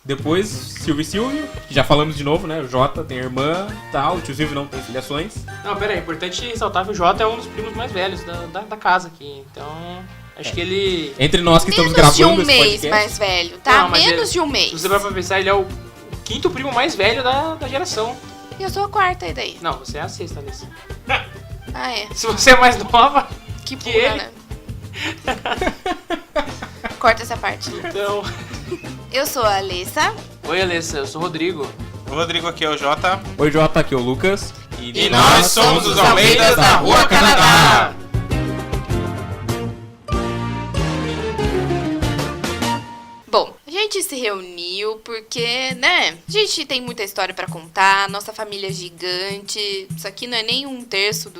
Depois, Silvio e Silvio, que já falamos de novo, né? O Jota tem irmã, tal. O tio Silvio não tem filiações. Não, pera aí, é importante ressaltar que o Jota é um dos primos mais velhos da casa aqui. Então, acho que ele... Entre nós que estamos Menos de gravando um esse mês podcast. mais velho, tá? Não, mas Menos de um Se mês. você vai pra pensar, ele é o quinto primo mais velho da geração. E eu sou a quarta, e daí? Não, você é a sexta, Alice. Ah, é. Se você é mais nova, Que que burra, ele. né? Corta essa parte. Então... Eu sou a Alessa. Oi, Alessa, eu sou o Rodrigo. O Rodrigo aqui é o Jota. Oi, Jota, aqui é o Lucas. E nós somos os Almeidas da Rua Canadá. Bom, a gente se reuniu porque, né, a gente tem muita história pra contar, nossa família é gigante, isso aqui não é nem um terço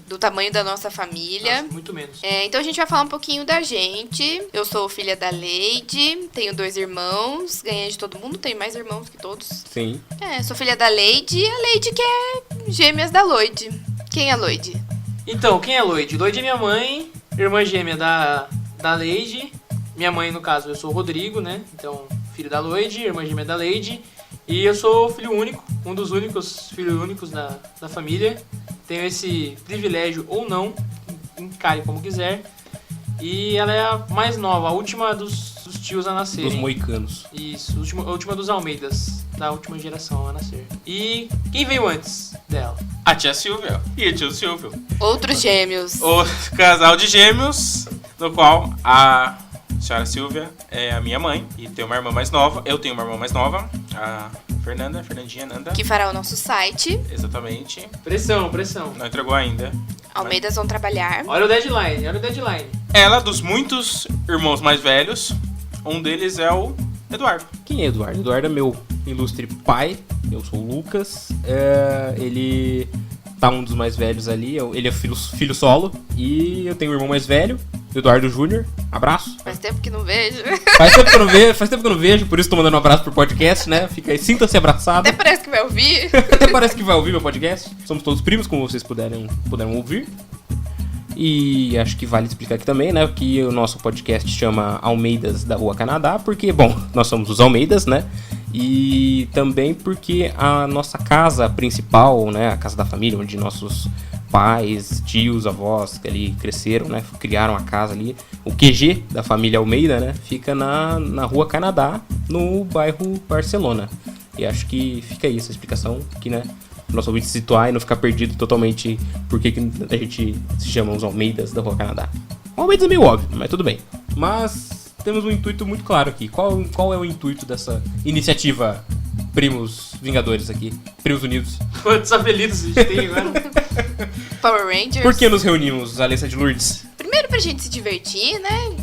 do tamanho da nossa família. Nossa, muito menos. Então a gente vai falar um pouquinho da gente. Eu sou filha da Leide, tenho 2 irmãos, ganhei de todo mundo, tenho mais irmãos que todos. Sim. Sou filha da Leide e a Leide que é gêmeas da Loide. Quem é a Loide? Então, quem é Loide? Loide é minha mãe, irmã gêmea da Leide. Minha mãe, no caso, eu sou o Rodrigo, né? Então, filho da Loide, irmã gêmea da Leide. E eu sou filho único, um dos únicos filhos únicos da família. Tenho esse privilégio ou não, encare como quiser. E ela é a mais nova, a última dos tios a nascer. Dos moicanos. Isso, a última dos Almeidas, da última geração a nascer. E quem veio antes dela? A tia Silvia e o tio Silvio. Outros gêmeos. O casal de gêmeos, no qual a senhora Silvia é a minha mãe e tem uma irmã mais nova. Eu tenho uma irmã mais nova, a Fernandinha Nanda. Que fará o nosso site. Exatamente. Pressão. Não entregou ainda. Almeidas vão trabalhar. Olha o deadline. Ela, dos muitos irmãos mais velhos, um deles é o Eduardo. Quem é Eduardo? Eduardo é meu ilustre pai. Eu sou o Lucas. Ele tá um dos mais velhos ali. Ele é filho solo. E eu tenho um irmão mais velho, Eduardo Júnior. Abraço. Faz tempo que não vejo. Faz tempo que eu não vejo, por isso tô mandando um abraço pro podcast, né? Fica aí, sinta-se abraçado. Até parece que vai ouvir. Até parece que vai ouvir meu podcast. Somos todos primos, como vocês puderam ouvir. E acho que vale explicar aqui também, né? Que o nosso podcast chama Almeidas da Rua Canadá, porque, bom, nós somos os Almeidas, né? E também porque a nossa casa principal, né? A casa da família, onde nossos pais, tios, avós ali cresceram, né? Criaram a casa ali. O QG da família Almeida, né? Fica na Rua Canadá, no bairro Barcelona. E acho que fica aí essa explicação aqui, né? O nosso ouvinte se situar e não ficar perdido totalmente por que a gente se chama os Almeidas da Rua Canadá. O Almeidas é meio óbvio, mas tudo bem. Mas temos um intuito muito claro aqui. Qual é o intuito dessa iniciativa Primos Vingadores aqui? Primos Unidos. Quantos apelidos a gente tem agora? Power Rangers. Por que nos reunimos, Alessa de Lourdes? Primeiro pra gente se divertir, né?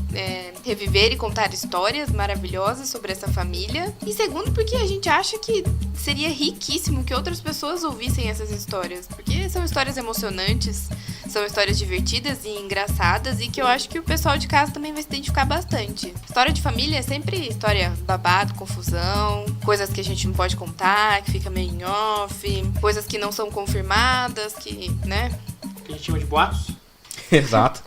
Reviver e contar histórias maravilhosas sobre essa família. E segundo, porque a gente acha que seria riquíssimo que outras pessoas ouvissem essas histórias. Porque são histórias emocionantes, são histórias divertidas e engraçadas. E que eu acho que o pessoal de casa também vai se identificar bastante. História de família é sempre história babado, confusão, coisas que a gente não pode contar, que fica meio em off, coisas que não são confirmadas, que, né? Que a gente chama de boatos. Exato.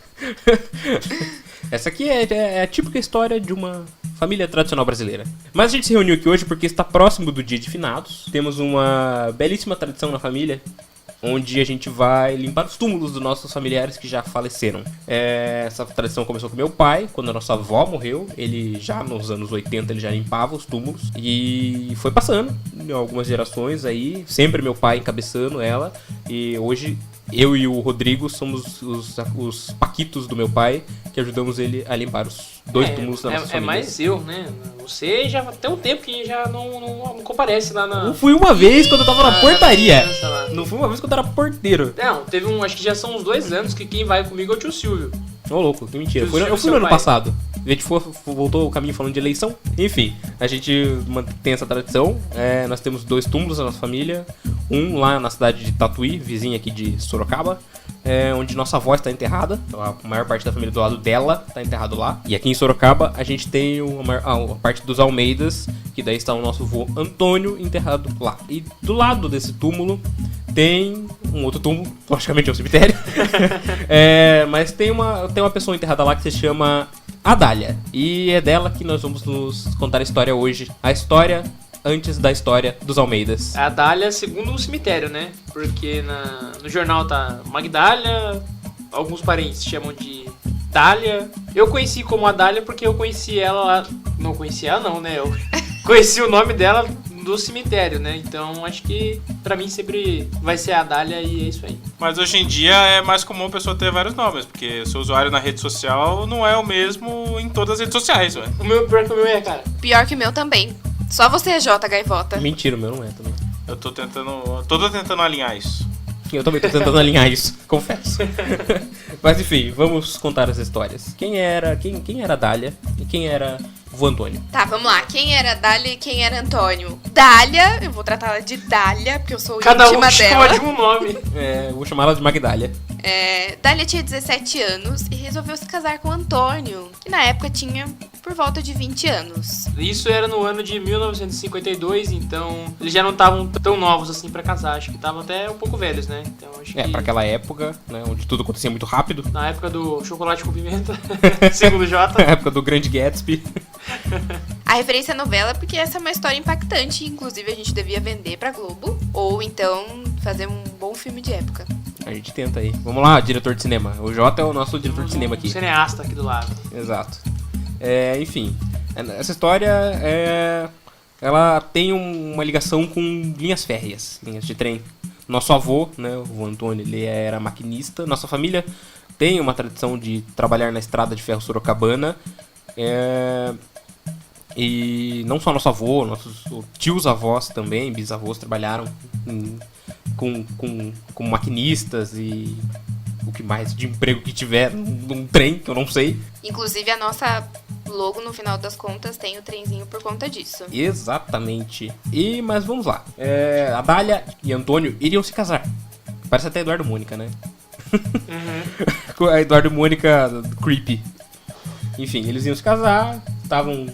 Essa aqui é a típica história de uma família tradicional brasileira. Mas a gente se reuniu aqui hoje porque está próximo do Dia de Finados. Temos uma belíssima tradição na família, onde a gente vai limpar os túmulos dos nossos familiares que já faleceram. Essa tradição começou com meu pai, quando a nossa avó morreu. Ele já nos anos 80 ele já limpava os túmulos. E foi passando em algumas gerações aí, sempre meu pai encabeçando ela. E hoje eu e o Rodrigo somos os paquitos do meu pai, que ajudamos ele a limpar os 2 túmulos da nossa família. É mais eu, né? Você já tem um tempo que já não comparece lá na... Não fui uma vez quando eu tava na portaria. Lá. Não fui uma vez quando eu era porteiro. Não, teve acho que já são uns 2 anos que quem vai comigo é o tio Silvio. Ô, louco, que mentira. Tio Eu fui seu no ano pai. passado. A gente voltou o caminho falando de eleição. Enfim, a gente tem essa tradição. Nós temos 2 túmulos na nossa família. Um lá na cidade de Tatuí, vizinha aqui de Sorocaba, onde nossa avó está enterrada. A maior parte da família do lado dela está enterrado lá. E aqui em Sorocaba a gente tem a parte dos Almeidas, que daí está o nosso avô Antônio enterrado lá. E do lado desse túmulo tem um outro túmulo, logicamente é um cemitério. Mas tem uma pessoa enterrada lá que se chama a Dália. E é dela que nós vamos nos contar a história hoje. A história antes da história dos Almeidas. A Dália segundo o cemitério, né? Porque no jornal tá Magdália, alguns parentes chamam de Dália. Eu conheci como a Dália porque eu conheci ela lá... Não conheci ela não, né? Eu conheci o nome dela do cemitério, né? Então acho que pra mim sempre vai ser a Dália e é isso aí. Mas hoje em dia é mais comum a pessoa ter vários nomes, porque seu usuário na rede social não é o mesmo em todas as redes sociais, ué. O meu, pior que o meu é, cara. Pior que o meu também. Só você é J, Gaivota. Mentira, o meu não é também. Eu tô tentando alinhar isso. Eu também tô tentando alinhar isso, confesso. Mas enfim, vamos contar as histórias. Quem era a Dália e quem era o Antônio? Tá, vamos lá. Quem era Dália e quem era Antônio? Dália, eu vou tratar ela de Dália, porque eu sou Cada íntima um chama dela. de um nome. Eu vou chamar ela de Magdália. Dália tinha 17 anos e resolveu se casar com Antônio, que na época tinha por volta de 20 anos. Isso era no ano de 1952, então eles já não estavam tão novos assim pra casar. Acho que estavam até um pouco velhos, né? Então acho que... Pra aquela época, né, onde tudo acontecia muito rápido. Na época do chocolate com pimenta, segundo o Jota. Na época do Grande Gatsby. A referência à novela, porque essa é uma história impactante, inclusive a gente devia vender pra Globo, ou então fazer um bom filme de época. A gente tenta aí. Vamos lá, diretor de cinema. O Jota é o nosso diretor de cinema aqui. Cineasta aqui do lado. Exato. Enfim, essa história ela tem uma ligação com linhas férreas, linhas de trem. Nosso avô, né, o Antônio, ele era maquinista. Nossa família tem uma tradição de trabalhar na estrada de ferro Sorocabana. E não só nosso avô, nossos tios avós também, bisavós trabalharam com maquinistas e o que mais de emprego que tiver num trem, que eu não sei. Inclusive a nossa logo, no final das contas, tem o trenzinho por conta disso. Exatamente. Mas vamos lá. A Dália e Antônio iriam se casar. Parece até Eduardo e Mônica, né? Eduardo e Mônica creepy. Enfim, eles iam se casar, estavam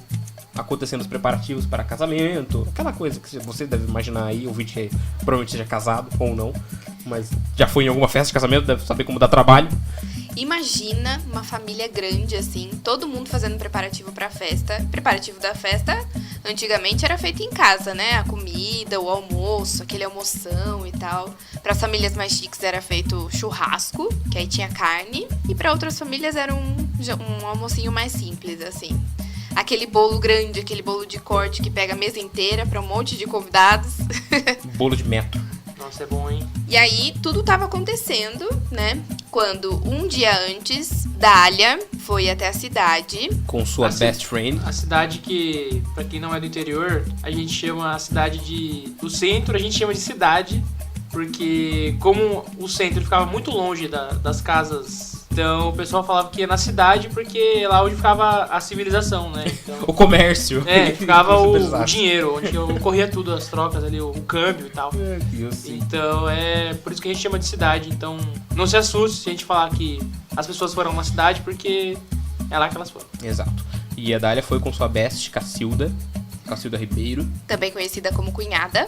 acontecendo os preparativos para casamento, aquela coisa que você deve imaginar aí, ouvinte que provavelmente seja casado ou não, mas já foi em alguma festa de casamento, deve saber como dá trabalho. Imagina uma família grande assim, todo mundo fazendo preparativo pra festa. Preparativo da festa, antigamente era feito em casa, né? A comida, o almoço, aquele almoção e tal. Para as famílias mais chiques era feito churrasco, que aí tinha carne. E para outras famílias era um almocinho mais simples, assim. Aquele bolo grande, aquele bolo de corte que pega a mesa inteira para um monte de convidados. Bolo de metro. Nossa, é bom, hein? E aí, tudo tava acontecendo, né? Quando, um dia antes, Dália foi até a cidade. Com sua best friend. A cidade que, pra quem não é do interior, a gente chama a cidade do centro, a gente chama de cidade. Porque como o centro ficava muito longe das casas... Então o pessoal falava que ia na cidade porque é lá onde ficava a civilização, né? Então, o comércio. Ficava o dinheiro, onde ocorria tudo, as trocas ali, o câmbio e tal. Deus, então é por isso que a gente chama de cidade. Então não se assuste se a gente falar que as pessoas foram na cidade, porque é lá que elas foram. Exato. E a Dália foi com sua best, Cacilda Ribeiro. Também conhecida como cunhada.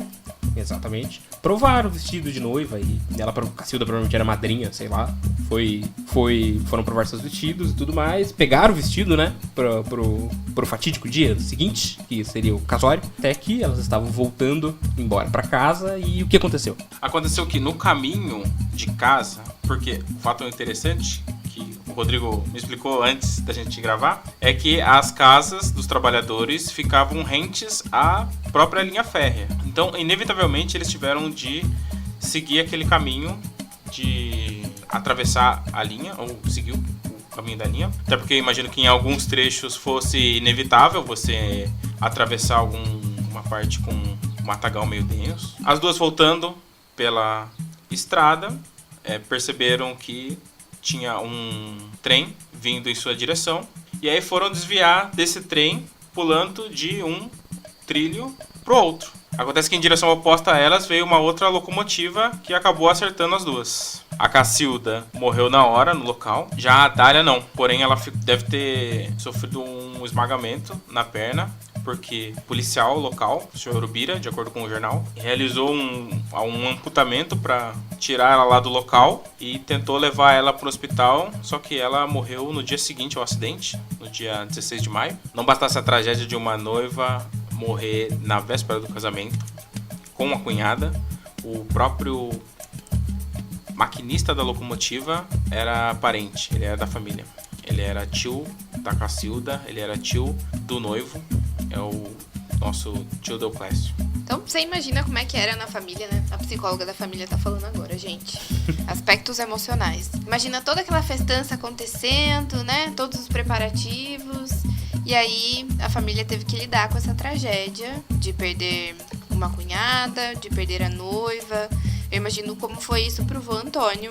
Exatamente. Provaram o vestido de noiva e ela, Cacilda provavelmente era madrinha, sei lá. Foram provar seus vestidos e tudo mais. Pegaram o vestido, né, pro fatídico dia seguinte, que seria o casório. Até que elas estavam voltando embora pra casa. E o que aconteceu? Aconteceu que no caminho de casa, porque o fato interessante que o Rodrigo me explicou antes da gente gravar, é que as casas dos trabalhadores ficavam rentes à própria linha férrea. Então, inevitavelmente, eles tiveram de seguir aquele caminho de atravessar a linha, ou seguir o caminho da linha. Até porque eu imagino que em alguns trechos fosse inevitável você atravessar uma parte com um matagal meio denso. As duas voltando pela estrada, perceberam que tinha um trem vindo em sua direção. E aí foram desviar desse trem, pulando de um trilho pro outro. Acontece que em direção oposta a elas veio uma outra locomotiva que acabou acertando as duas. A Cacilda morreu na hora, no local. Já a Dália não. Porém, ela deve ter sofrido um esmagamento na perna, porque o policial local, o senhor Urubira, de acordo com o jornal, realizou um amputamento para tirar ela lá do local e tentou levar ela para o hospital, só que ela morreu no dia seguinte ao acidente, no dia 16 de maio. Não bastasse a tragédia de uma noiva morrer na véspera do casamento com a cunhada, o próprio maquinista da locomotiva era parente, ele era da família. Ele era tio da Cacilda, ele era tio do noivo, é o nosso tio Deoclésio. Então você imagina como é que era na família, né? A psicóloga da família tá falando agora, gente. Aspectos emocionais. Imagina toda aquela festança acontecendo, né? Todos os preparativos. E aí a família teve que lidar com essa tragédia de perder uma cunhada, de perder a noiva. Eu imagino como foi isso pro vô Antônio,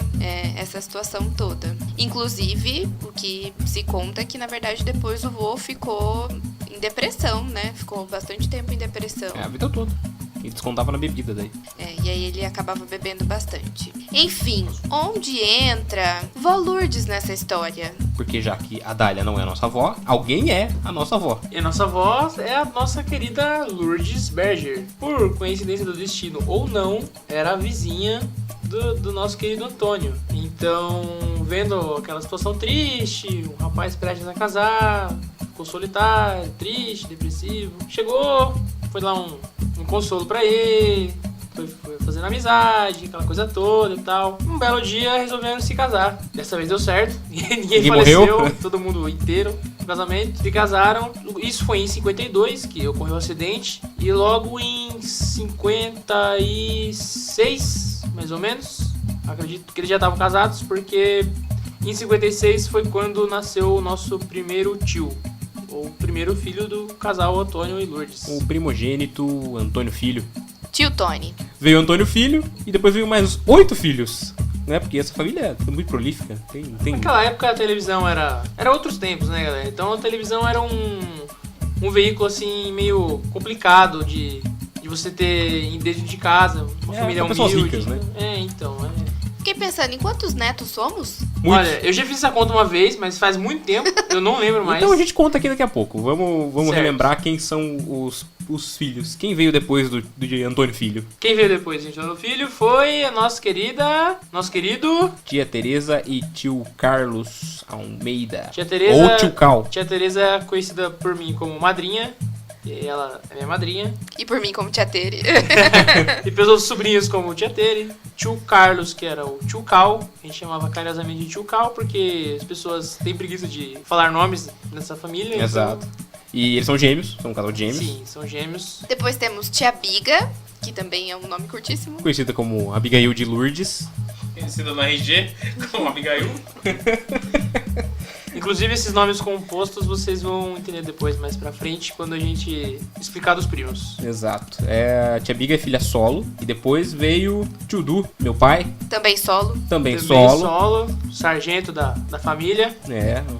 essa situação toda. Inclusive, o que se conta é que, na verdade, depois o vô ficou em depressão, né? Ficou bastante tempo em depressão. A vida toda. E descontava na bebida daí. E aí ele acabava bebendo bastante. Enfim, onde entra vó Lourdes nessa história? Porque já que a Dália não é a nossa avó, alguém é a nossa avó. E a nossa avó é a nossa querida Lourdes Berger. Por coincidência do destino ou não, era a vizinha do nosso querido Antônio. Então, vendo aquela situação triste, um rapaz prestes a casar, ficou solitário, triste, depressivo. Chegou, foi lá um consolo pra ele, foi fazendo amizade, aquela coisa toda e tal. Um belo dia resolveram se casar. Dessa vez deu certo, ninguém faleceu, morreu. Todo mundo inteiro no casamento. Se casaram, isso foi em 52 que ocorreu o acidente. E logo em 56, mais ou menos, acredito que eles já estavam casados, porque em 56 foi quando nasceu o nosso primeiro tio. O primeiro filho do casal Antônio e Lourdes. O primogênito Antônio Filho. Tio Tony. Veio Antônio Filho e depois veio mais 8 filhos. Né? Porque essa família é muito prolífica. Tem... Naquela época a televisão era outros tempos, né, galera? Então a televisão era um veículo assim meio complicado de você ter dentro de casa, uma família pessoas humilde. ricas, né? Fiquei pensando, em quantos netos somos? Muitos. Olha, eu já fiz essa conta uma vez, mas faz muito tempo, eu não lembro mais. Então a gente conta aqui daqui a pouco. Vamos Certo. relembrar quem são os filhos. Quem veio depois do Antônio Filho? Quem veio depois de Antônio Filho foi a nosso querido Tia Teresa e tio Carlos Almeida. Tia Teresa. Ou tio Cal. Tia Teresa, conhecida por mim como madrinha. E ela é minha madrinha. E por mim como tia Tere. E pelos outros sobrinhos como Tia Tere. Tio Carlos, que era o tio Cal. A gente chamava carinhosamente de tio Cal, porque as pessoas têm preguiça de falar nomes nessa família. Exato. Então, E eles são gêmeos, são um casal de gêmeos. sim, são gêmeos. Depois temos tia Biga, que também é um nome curtíssimo. Conhecida como Abigail de Lourdes. Conhecida no RG como Abigail. Inclusive, esses nomes compostos vocês vão entender depois, mais pra frente, quando a gente explicar dos primos. Exato. A tia Biga é filha solo. E depois veio tio Du, meu pai, Também solo. também Também solo. sargento da família.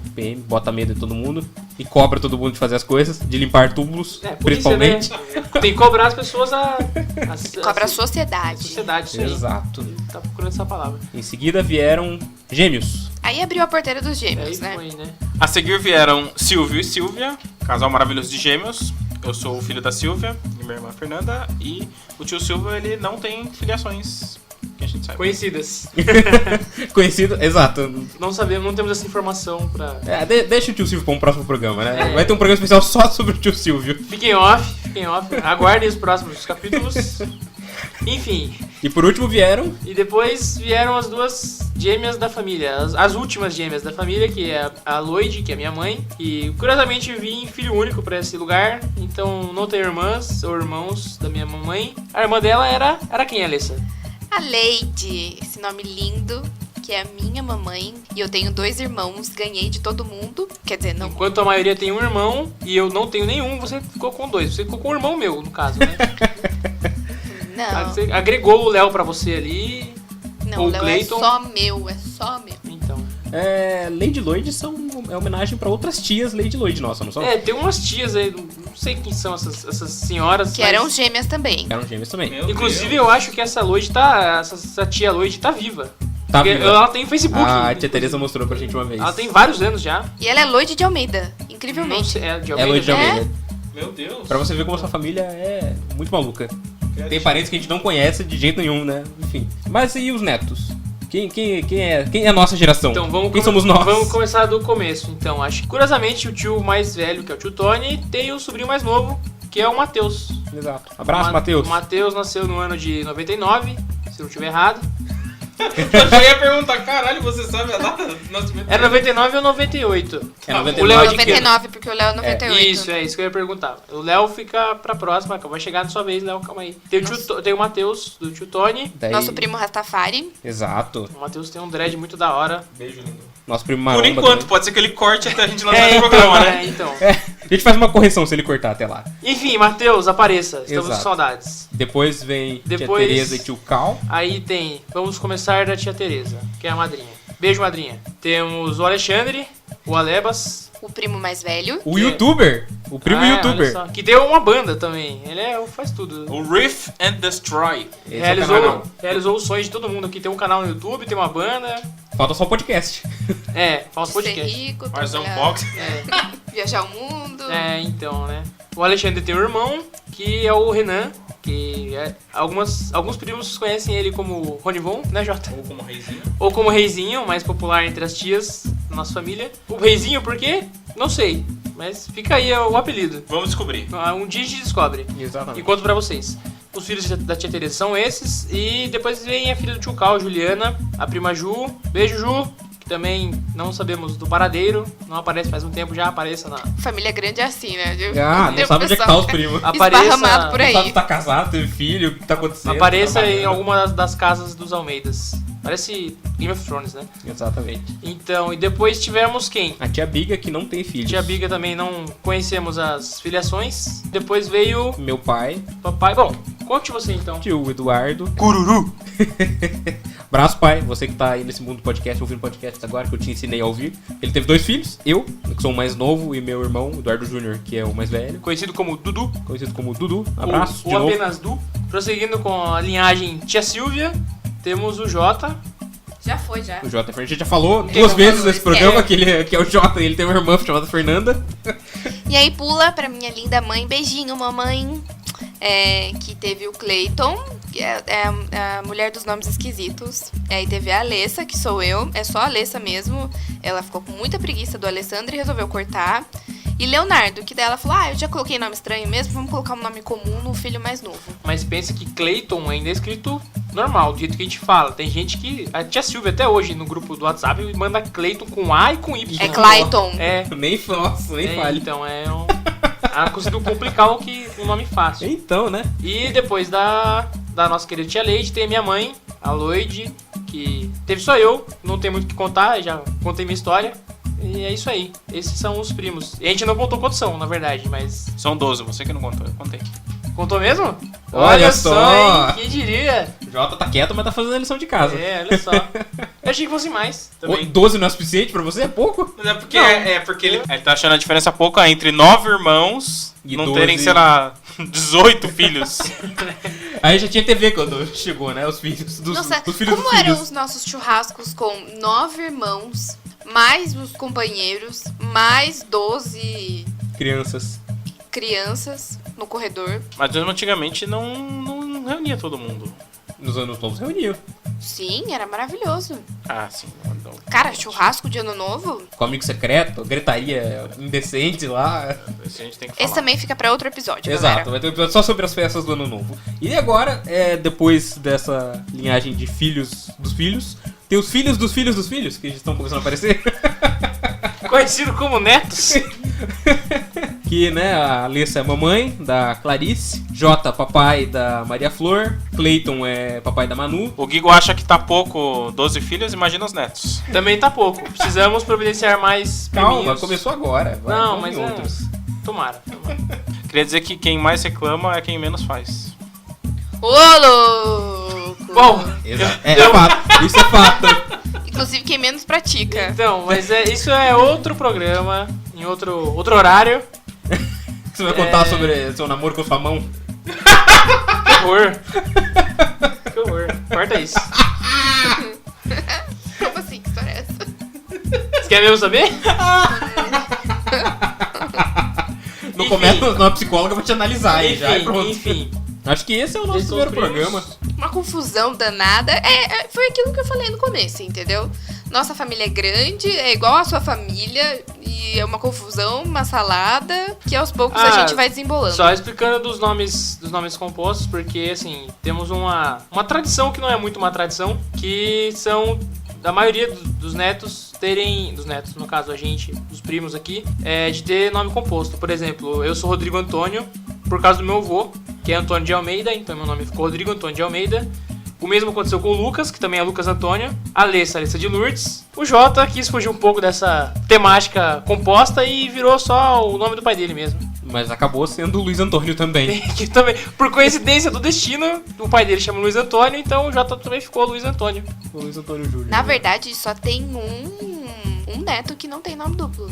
O PM bota medo em todo mundo. E cobra todo mundo de fazer as coisas, de limpar túmulos, Polícia, principalmente. né? Tem que cobrar as pessoas Cobra a sociedade. sociedade, isso aí. Exato. Ele tá procurando essa palavra. Em seguida vieram gêmeos. Aí abriu a porteira dos Aí gêmeos, né? foi, né? A seguir vieram Silvio e Silvia, casal maravilhoso de gêmeos. Eu sou o filho da Silvia e minha irmã Fernanda. E o tio Silvio, ele não tem filiações, que a gente sabe. Conhecidas. Conhecido, exato. Não sabemos, não temos essa informação pra... Deixa o tio Silvio para um próximo programa, né? É. Vai ter um programa especial só sobre o tio Silvio. Fiquem off. Aguardem os próximos capítulos. Enfim. E por último vieram E depois vieram as duas gêmeas da família. As últimas gêmeas da família, que é a Loide, que é minha mãe. E curiosamente vim filho único pra esse lugar. Então não tenho irmãs ou irmãos da minha mamãe. A irmã dela era quem, Alessa? A Leide, esse nome lindo, que é a minha mamãe. E eu tenho 2 irmãos, ganhei de todo mundo. Quer dizer, não. Enquanto a maioria tem um irmão e eu não tenho nenhum, você ficou com 2. Você ficou com um irmão meu, no caso, né? Não, Você agregou o Léo pra você ali. não, ou Léo, é Clayton. só meu, é só meu. Então. Lady Lloyd é homenagem para outras tias Lady Lloyd, nossa, não são? Tem umas tias aí, não sei quem são essas senhoras. Que mas- eram gêmeas também. Eram gêmeas também. Meu Inclusive, Deus. eu acho que essa Lloyd tá. Essa tia Lloyd tá viva. Tá Porque viva. ela tem Facebook. A tia Teresa mostrou pra gente uma vez. Ela tem vários anos já. E ela é Loide de Almeida, Não incrivelmente. sei, é de É Almeida Lloyd de já? Almeida. Meu Deus. Pra você ver como a sua família é muito maluca. Tem parentes que a gente não conhece de jeito nenhum, né? Enfim. Mas e os netos? Quem é a nossa geração? Então, Quem somos nós? Vamos começar do começo. Então, acho que, curiosamente, o tio mais velho, que é o tio Tony, tem o sobrinho mais novo, que é o Matheus. Exato. Abraço, Matheus. O Matheus nasceu no ano de 99, se não estiver errado. Eu já ia perguntar, caralho, você sabe a data do nascimento? É 99 ou 98? É 99. O Léo é de que ano? 99, porque o Léo é 98. Isso, é isso que eu ia perguntar. O Léo fica pra próxima, vai chegar na sua vez, Léo, calma aí. Tem o Matheus, do tio Tony. Daí- Nosso primo Rastafari. Exato. O Matheus tem um dread muito da hora. Beijo, lindo. Nosso primo Maromba Por enquanto, também. pode ser que ele corte até a gente lançar o programa, né? Então. É, a gente faz uma correção se ele cortar até lá. Enfim, Matheus, apareça. Estamos Exato. com saudades. Depois vem Depois- tia Tereza e tio Cal. Aí tem, vamos começar da tia Tereza, que é a madrinha. Beijo, madrinha. Temos o Alexandre, o Alebas. O primo mais velho. O youtuber. O primo olha youtuber. só, que tem uma banda também. Ele faz tudo. O Riff and Destroy. Esse é o canal. Realizou o sonho de todo mundo aqui. Tem um canal no YouTube, tem uma banda. Falta só o podcast. Falta Ser podcast. rico, Faz um trabalhar, box. viajar o mundo. Então, né? O Alexandre tem um irmão, que é o Renan, que alguns primos conhecem ele como Ronivon, né, Jota? Ou como reizinho. Ou como Reizinho, mais popular entre as tias da nossa família. O Reizinho por quê? Não sei, mas fica aí o apelido. Vamos descobrir. Um dia a gente descobre Exatamente. e conto pra vocês. Os filhos da tia Teresa são esses, e depois vem a filha do tio Cal, Juliana, a prima Ju. Beijo, Ju! Também não sabemos do paradeiro, não aparece faz um tempo, já apareça na... Família grande é assim, né? Não sabe onde é que tá os primos. Esparramado por aí. Não sabe se tá casado, teve filho, o que tá acontecendo. Apareça em trabalhando. alguma das casas dos Almeidas. Parece Game of Thrones, né? Exatamente. Então, e depois tivemos quem? A tia Biga que não tem filhos. Tia Biga também não conhecemos as filiações. Depois veio Meu pai, papai. Bom, conte você então. tio Eduardo. Cururu! Abraço, pai. Você que tá aí nesse mundo do podcast, ouvindo podcast agora, que eu te ensinei a ouvir. Ele teve 2 filhos, eu, que sou o mais novo, e meu irmão, Eduardo Júnior, que é o mais velho, Conhecido como Dudu. conhecido como Dudu. Abraço, Ou de novo. apenas Du. Prosseguindo com a linhagem Tia Silvia, temos o Jota. Já foi, já. O Jota, a gente já falou Ele duas não vezes falou, nesse programa esquece. que é o Jota, e ele tem uma irmã chamada Fernanda. E aí pula pra minha linda mãe. Beijinho, mamãe. Que teve o Clayton, que é a mulher dos nomes esquisitos. Aí teve a Alessa, que sou eu. É só a Alessa mesmo. Ela ficou com muita preguiça do Alessandro e resolveu cortar. E Leonardo, que daí ela falou, eu já coloquei nome estranho mesmo, vamos colocar um nome comum no filho mais novo. Mas pensa que Clayton ainda é escrito normal, do jeito que a gente fala. Tem gente que... A Tia Silvia até hoje no grupo do WhatsApp manda Clayton com A e com Y. É Clayton. Nem fale. Então ela conseguiu complicar o nome fácil. Então, né? E depois da nossa querida tia Leide, tem a minha mãe, a Loide, que teve só eu, não tem muito o que contar, já contei minha história. E é isso aí, esses são os primos. E a gente não contou quantos são, na verdade, mas... São 12, você que não contou, eu contei. Contou mesmo? Olha só! Hein? Quem diria? O Jota tá quieto, mas tá fazendo a lição de casa. Olha só. Eu achei que fosse mais. Também. 12 não é suficiente pra você? É pouco? Mas é porque ele tá achando a diferença pouca entre 9 irmãos E não 12. terem, sei lá, 18 filhos. Aí já tinha TV quando chegou, né? Os filhos dos, Nossa, os filhos como dos eram filhos. os nossos churrascos com 9 irmãos, mais os companheiros, mais 12 Crianças. crianças no corredor? Mas antigamente não reunia todo mundo. Nos anos novos reuniam. Sim, era maravilhoso. Ah, sim. Não. Cara, churrasco de ano novo? Com amigo secreto, gritaria indecente lá. Esse a gente tem que falar. Esse também fica pra outro episódio, Exato, galera. vai ter um episódio só sobre as festas do ano novo. E agora, depois dessa linhagem de filhos dos filhos, tem os filhos dos filhos dos filhos, que estão começando a aparecer. Conhecido como netos. Que, né, a Alessa é mamãe da Clarice, Jota, papai da Maria Flor, Clayton é papai da Manu. O Guigo acha que tá pouco 12 filhos, imagina os netos. Também tá pouco. Precisamos providenciar mais Calma, priminhos. começou agora. Vai, Não, vamos mas em outros. Tomara. Queria dizer que quem mais reclama é quem menos faz. Ô, louco! Bom, Exato. É fato, isso é fato. Inclusive quem menos pratica. então, mas isso é outro programa, em outro horário. Você vai contar sobre seu namoro com sua mão? Que horror. Que horror. Corta isso. Como assim? Que história é essa? Você quer mesmo saber? Não Enfim. começa numa psicóloga pra te analisar aí já. E pronto. Enfim. Acho que esse é o nosso Esses são os primeiro primos. programa. Uma confusão danada. Foi aquilo que eu falei no começo, entendeu? Nossa família é grande, é igual a sua família, e é uma confusão, uma salada, que aos poucos a gente vai desembolando. Só explicando dos nomes compostos, porque assim, temos uma tradição que não é muito uma tradição, que são da maioria dos netos terem, dos netos, no caso a gente, os primos aqui, de ter nome composto. Por exemplo, eu sou Rodrigo Antônio, por causa do meu avô, que é Antônio de Almeida, então meu nome ficou Rodrigo Antônio de Almeida. O mesmo aconteceu com o Lucas, que também é Lucas Antônio. A Alessa de Lourdes. O Jota quis fugir um pouco dessa temática composta e virou só o nome do pai dele mesmo. Mas acabou sendo o Luiz Antônio também. Que também, por coincidência do destino, o pai dele chama Luiz Antônio, então o Jota também ficou Luiz Antônio. O Luiz Antônio Júnior. Na verdade, só tem um neto que não tem nome duplo.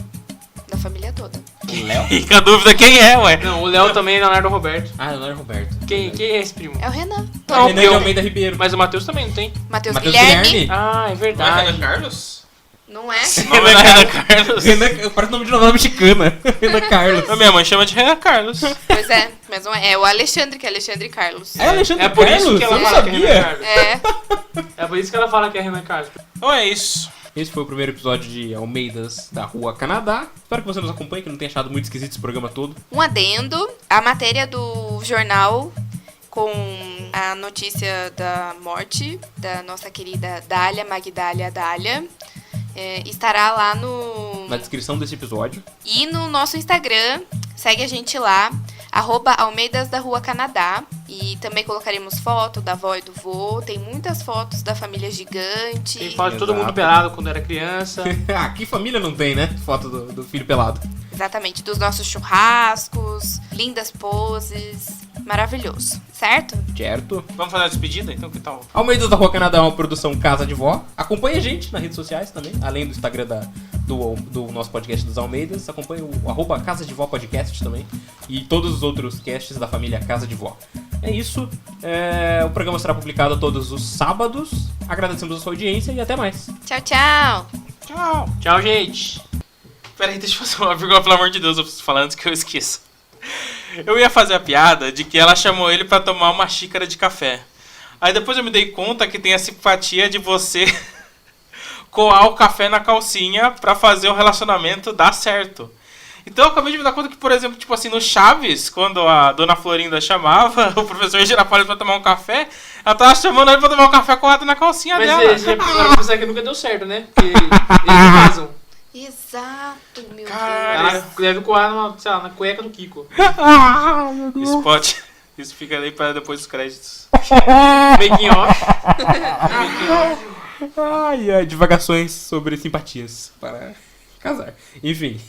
Da família toda. O Léo? Fica a dúvida quem é, ué. Não, o Léo também é Leonardo Roberto. Ah, Leonardo Roberto. Quem é esse primo? É o Renan. Não, Renan de eu- Almeida Ribeiro. Mas o Matheus também não tem. Matheus Matheus Guilherme. Guilherme. Ah, é Não é verdade. Renan Carlos? Não é? Não é Renan Carlos. Renan, parece nome de novela mexicana. Renan Carlos. A minha mãe chama de Renan Carlos. Pois é, mas não é. É o Alexandre, que é Alexandre Carlos. É Alexandre É por isso Carlos? que ela Eu não fala que é Renan sabia. Carlos. É. É por isso que ela fala que é Renan Carlos. Então é isso. Esse foi o primeiro episódio de Almeidas da Rua Canadá. Espero que você nos acompanhe, que não tenha achado muito esquisito esse programa todo. Um adendo, a matéria do jornal com a notícia da morte da nossa querida Dália, Magdália Dália, estará lá Na descrição desse episódio. e no nosso Instagram. Segue a gente lá, @Almeidas da Rua Canadá. E também colocaremos foto da avó e do vô. Tem muitas fotos da família gigante. Tem foto de todo Exato. mundo pelado quando era criança. Ah, que família não tem, né? Foto do filho pelado. Exatamente, dos nossos churrascos, lindas poses. Maravilhoso, certo? Certo? Vamos fazer a despedida, então? Que tal? Almeidas da Rua Canadá é uma produção Casa de Vó. Acompanhe a gente nas redes sociais também, além do Instagram do nosso podcast dos Almeidas. Acompanhe o @Casa de Vó Podcast também. E todos os outros casts da família Casa de Vó. É isso. O programa será publicado todos os sábados. Agradecemos a sua audiência e até mais. Tchau, tchau! Tchau. Tchau, gente. Pera aí, deixa eu fazer uma vírgula, pelo amor de Deus, eu preciso falar antes que eu esqueça. Eu ia fazer a piada de que ela chamou ele pra tomar uma xícara de café. Aí depois eu me dei conta que tem a simpatia de você coar o café na calcinha pra fazer o relacionamento dar certo. Então eu acabei de me dar conta que, por exemplo, tipo assim, no Chaves, quando a dona Florinda chamava o professor Girafales pra tomar um café, ela tava chamando ele pra tomar um café coado na calcinha Mas dela. agora pensar que nunca deu certo, né? Porque eles não casam. Exato, meu Cara. Deus. Ela deve coar na cueca do Kiko. Isso pode... Isso fica aí pra depois dos créditos. Making off. Ai, ai, divagações sobre simpatias para casar. Enfim.